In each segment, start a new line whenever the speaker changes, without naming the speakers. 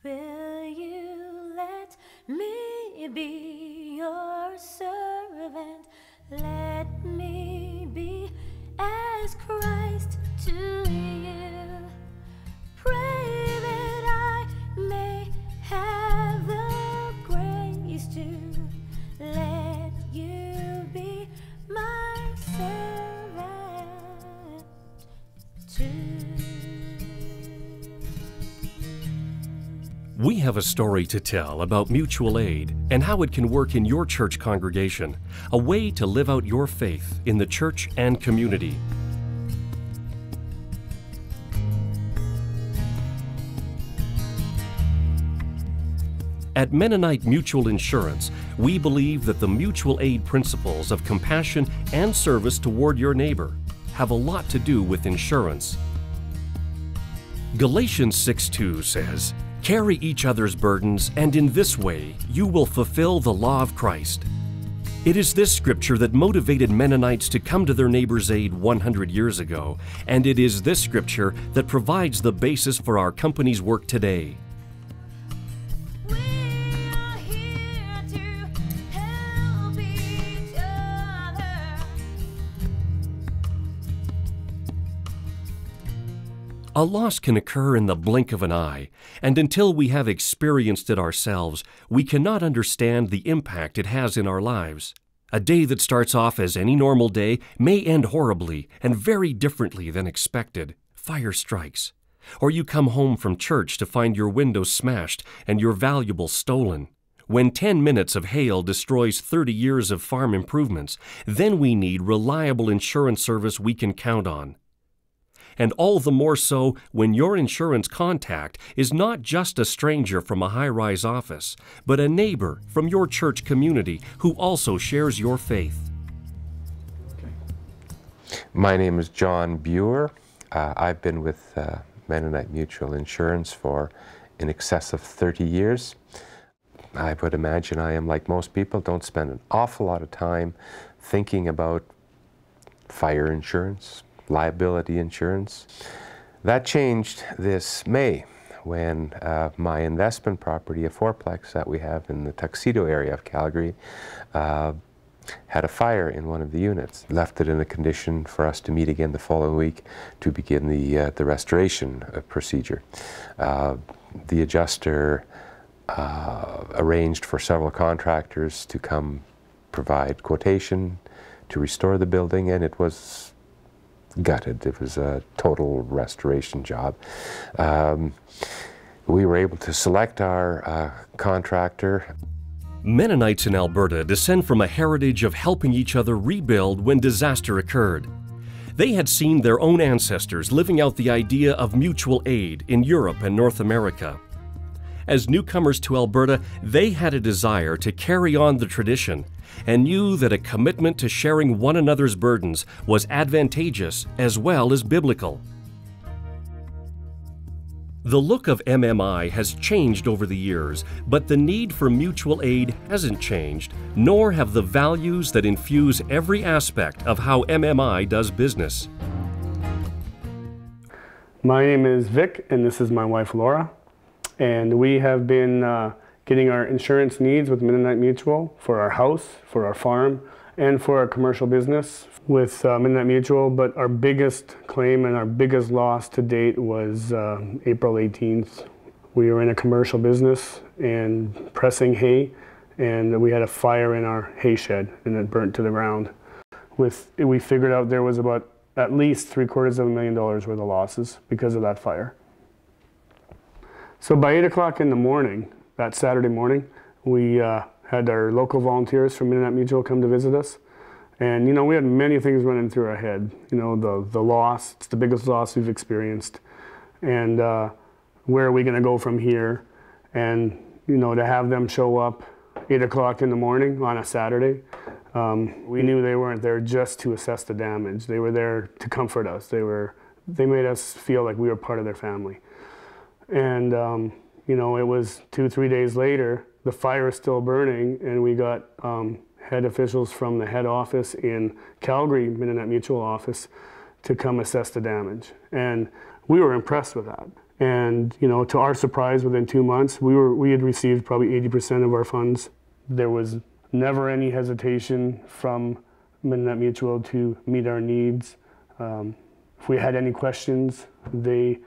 Will you let me be your servant? Let me be as Christ to you. Pray that I may have the grace to let you be my servant too.
We have a story to tell about mutual aid and how it can work in your church congregation, a way to live out your faith in the church and community. At Mennonite Mutual Insurance, we believe that the mutual aid principles of compassion and service toward your neighbor have a lot to do with insurance. Galatians 6:2 says, "Carry each other's burdens, and in this way you will fulfill the law of Christ." It is this scripture that motivated Mennonites to come to their neighbor's aid 100 years ago, and it is this scripture that provides the basis for our company's work today. A loss can occur in the blink of an eye, and until we have experienced it ourselves, we cannot understand the impact it has in our lives. A day that starts off as any normal day may end horribly and very differently than expected. Fire strikes. Or you come home from church to find your window smashed and your valuables stolen. When 10 minutes of hail destroys 30 years of farm improvements, then we need reliable insurance service we can count on. And all the more so when your insurance contact is not just a stranger from a high-rise office, but a neighbor from your church community who also shares your faith.
My name is John Buer. I've been with Mennonite Mutual Insurance for in excess of 30 years. I would imagine I am like most people, don't spend an awful lot of time thinking about fire insurance, liability insurance. That changed this May when my investment property, a fourplex that we have in the Tuxedo area of Calgary, had a fire in one of the units. Left it in a condition for us to meet again the following week to begin the restoration procedure. The adjuster arranged for several contractors to come provide quotation to restore the building, and it was gutted. It was a total restoration job. We were able to select our contractor.
Mennonites in Alberta descend from a heritage of helping each other rebuild when disaster occurred. They had seen their own ancestors living out the idea of mutual aid in Europe and North America. As newcomers to Alberta, they had a desire to carry on the tradition and knew that a commitment to sharing one another's burdens was advantageous as well as biblical. The look of MMI has changed over the years, but the need for mutual aid hasn't changed, nor have the values that infuse every aspect of how MMI does business.
My name is Vic, and this is my wife Laura. And we have been getting our insurance needs with Mennonite Mutual for our house, for our farm, and for our commercial business with Mennonite Mutual. But our biggest claim and our biggest loss to date was April 18th. We were in a commercial business and pressing hay, and we had a fire in our hay shed, and it burnt to the ground. We figured out there was about at least $750,000 worth of losses because of that fire. So by 8 o'clock in the morning, that Saturday morning, we had our local volunteers from Mennonite Mutual come to visit us. And, you know, we had many things running through our head. You know, the loss, it's the biggest loss we've experienced. And where are we going to go from here? And, you know, to have them show up 8 o'clock in the morning on a Saturday, we knew they weren't there just to assess the damage. They were there to comfort us. They made us feel like we were part of their family. And, you know, it was 2-3 days later, the fire is still burning, and we got head officials from the head office in Calgary, Mennonite Mutual office, to come assess the damage. And we were impressed with that. And to our surprise, within 2 months, we had received probably 80% of our funds. There was never any hesitation from Mennonite Mutual to meet our needs. If we had any questions, they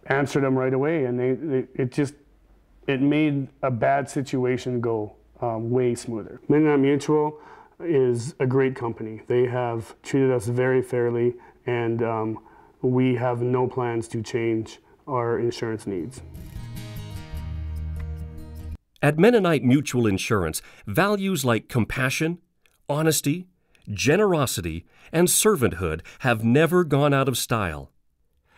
answered them right away, and it made a bad situation go way smoother. Mennonite Mutual is a great company. They have treated us very fairly, and we have no plans to change our insurance needs.
At Mennonite Mutual Insurance, values like compassion, honesty, generosity, and servanthood have never gone out of style.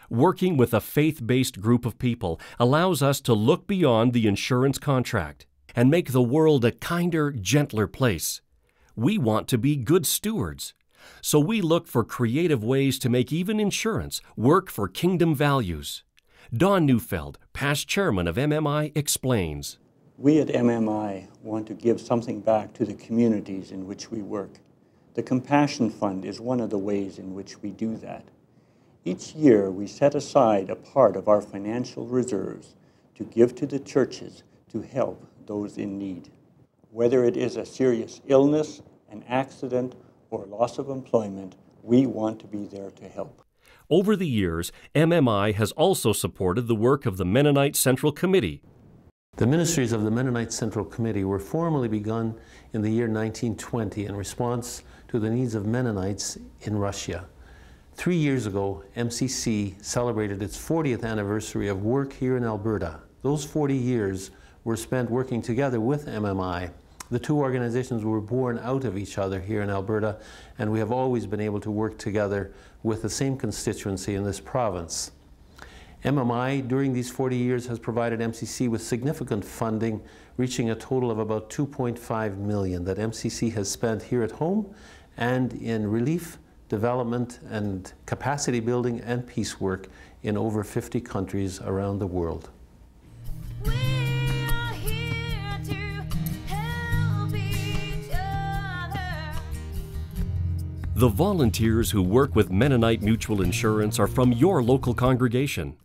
Working with a faith-based group of people allows us to look beyond the insurance contract and make the world a kinder, gentler place. We want to be good stewards, so we look for creative ways to make even insurance work for kingdom values. Don Neufeld, past chairman of MMI, explains.
We at MMI want to give something back to the communities in which we work. The Compassion Fund is one of the ways in which we do that. Each year, we set aside a part of our financial reserves to give to the churches to help those in need. Whether it is a serious illness, an accident, or loss of employment, we want to be there to help.
Over the years, MMI has also supported the work of the Mennonite Central Committee.
The ministries of the Mennonite Central Committee were formally begun in the year 1920 in response to the needs of Mennonites in Russia. 3 years ago, MCC celebrated its 40th anniversary of work here in Alberta. Those 40 years were spent working together with MMI. The two organizations were born out of each other here in Alberta, and we have always been able to work together with the same constituency in this province. MMI, during these 40 years, has provided MCC with significant funding, reaching a total of about $2.5 million that MCC has spent here at home and in relief, development, and capacity building and peace work in over 50 countries around the world.
The volunteers who work with Mennonite Mutual Insurance are from your local congregation.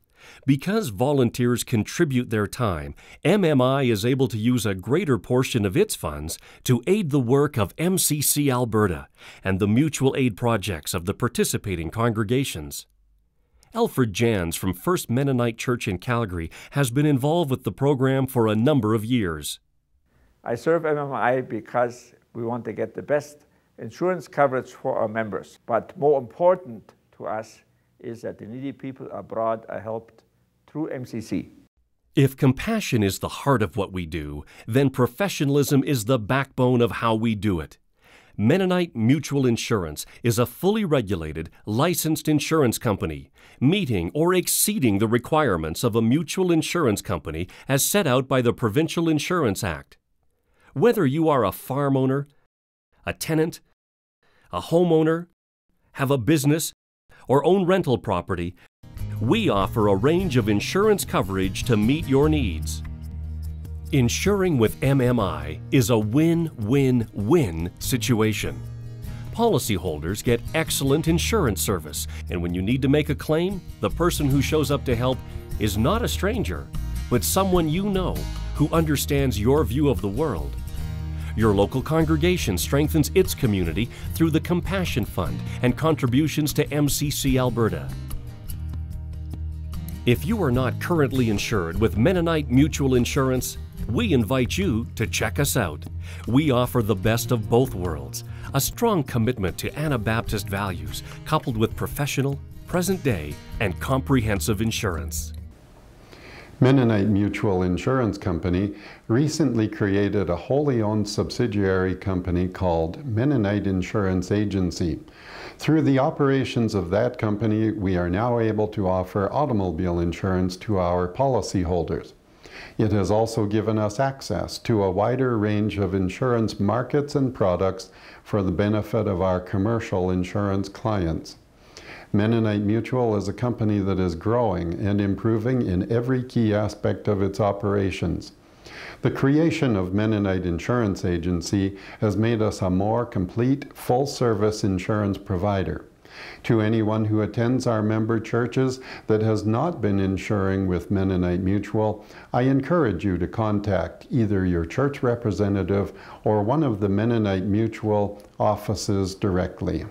Because volunteers contribute their time, MMI is able to use a greater portion of its funds to aid the work of MCC Alberta and the mutual aid projects of the participating congregations. Alfred Jans from First Mennonite Church in Calgary has been involved with the program for a number of years.
I serve MMI because we want to get the best insurance coverage for our members. But more important to us is that the needy people abroad are helped through MCC.
If compassion is the heart of what we do, then professionalism is the backbone of how we do it. Mennonite Mutual Insurance is a fully regulated, licensed insurance company, meeting or exceeding the requirements of a mutual insurance company as set out by the Provincial Insurance Act. Whether you are a farm owner, a tenant, a homeowner, have a business, or own rental property, we offer a range of insurance coverage to meet your needs. Insuring with MMI is a win-win-win situation. Policyholders get excellent insurance service, and when you need to make a claim, the person who shows up to help is not a stranger, but someone you know who understands your view of the world. Your local congregation strengthens its community through the Compassion Fund and contributions to MCC Alberta. If you are not currently insured with Mennonite Mutual Insurance, we invite you to check us out. We offer the best of both worlds, a strong commitment to Anabaptist values coupled with professional, present-day, and comprehensive insurance.
Mennonite Mutual Insurance Company recently created a wholly owned subsidiary company called Mennonite Insurance Agency. Through the operations of that company, we are now able to offer automobile insurance to our policyholders. It has also given us access to a wider range of insurance markets and products for the benefit of our commercial insurance clients. Mennonite Mutual is a company that is growing and improving in every key aspect of its operations. The creation of Mennonite Insurance Agency has made us a more complete, full-service insurance provider. To anyone who attends our member churches that has not been insuring with Mennonite Mutual, I encourage you to contact either your church representative or one of the Mennonite Mutual offices directly.